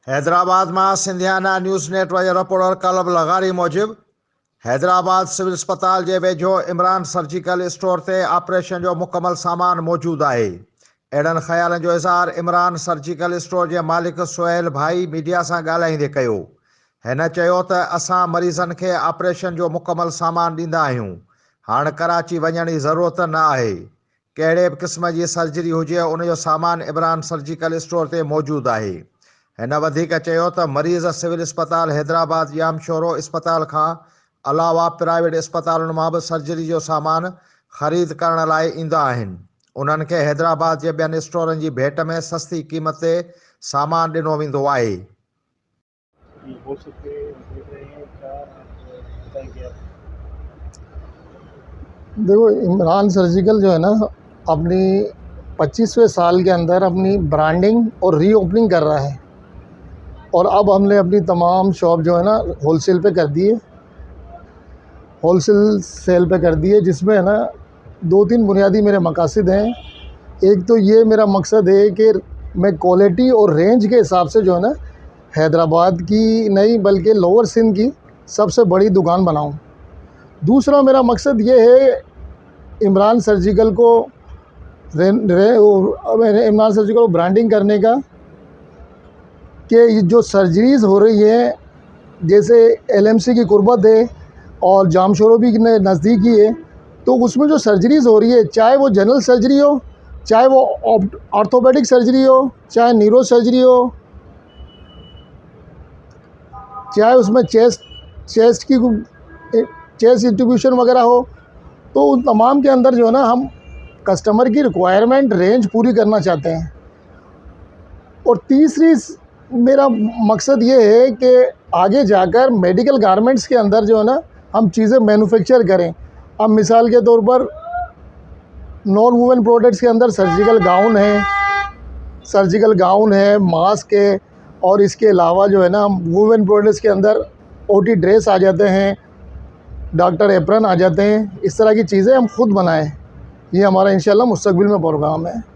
हैदराबाद में सिंधियाना news network reporter कलब लगारी मूजिब हैदराबाद सिविल अस्पताल के वेझो इमरान सर्जिकल स्टोर से ऑपरेशन जो मुकम्मल सामान मौजूद है। अड़न ख्याल जो इज़हार इमरान सर्जिकल स्टोर के मालिक सोहेल भाई मीडिया से ॻाल्हाईंदे कयो। हिन चयो त असां मरीज़न के ऑपरेशन जो मुकम्मल सामान ॾींदा आहियूं। हाणे कराची वञण जी ज़रूरत न आहे। कहिड़े बि क़िस्म की सर्जरी हुजे उन जो सामान इमरान सर्जिकल स्टोर से मौजूद है। हिन वधीक चयो त मरीज़ सिविल अस्पताल हैदराबाद जामशोरो अस्पताल का अलावा प्राइवेट अस्पतालों में भी सर्जरी जो सामान खरीद करण लाइ ईंदा आहिनि। उन्हनि खे हैदराबाद के ॿियनि स्टोरनि की भेट में सस्ती कीमत ते सामान ॾिनो वेंदो आहे। देखो, इमरान सर्जिकल जो है ना, अपनी 25वें साल के अंदर अपनी ब्रांडिंग और रीओपनिंग कर रहा है। और अब हमने अपनी तमाम शॉप जो है ना होलसेल पे कर दी है, होलसेल सेल पे कर दी है, जिसमें है ना 2-3 बुनियादी मेरे मकासद हैं। एक तो ये मेरा मकसद है कि मैं क्वालिटी और रेंज के हिसाब से जो है ना हैदराबाद की नहीं बल्कि लोअर सिंध की सबसे बड़ी दुकान बनाऊं। दूसरा मेरा मकसद ये है इमरान सर्जिकल को इमरान सर्जिकल को ब्रांडिंग करने का, कि जो सर्जरीज़ हो रही है, जैसे एलएमसी की कुर्बत है और जामशोरो भी नज़दीकी है, तो उसमें जो सर्जरीज़ हो रही है, चाहे वो जनरल सर्जरी हो, चाहे वो ऑर्थोपेडिक सर्जरी हो, चाहे न्यूरो सर्जरी हो, चाहे उसमें चेस्ट इंट्यूब्यूशन वगैरह हो, तो उन तमाम के अंदर जो है ना हम कस्टमर की रिक्वायरमेंट रेंज पूरी करना चाहते हैं। और तीसरी मेरा मकसद ये है कि आगे जाकर मेडिकल गारमेंट्स के अंदर जो है ना हम चीज़ें मैन्युफैक्चर करें। अब मिसाल के तौर पर नॉन वुमेन प्रोडक्ट्स के अंदर सर्जिकल गाउन है, मास्क है, और इसके अलावा जो है ना हम वुमेन प्रोडक्ट्स के अंदर ओटी ड्रेस आ जाते हैं, डॉक्टर एप्रन आ जाते हैं। इस तरह की चीज़ें हम खुद बनाएं। ये हमारा इंशाल्लाह मुस्तकबिल में प्रोग्राम है।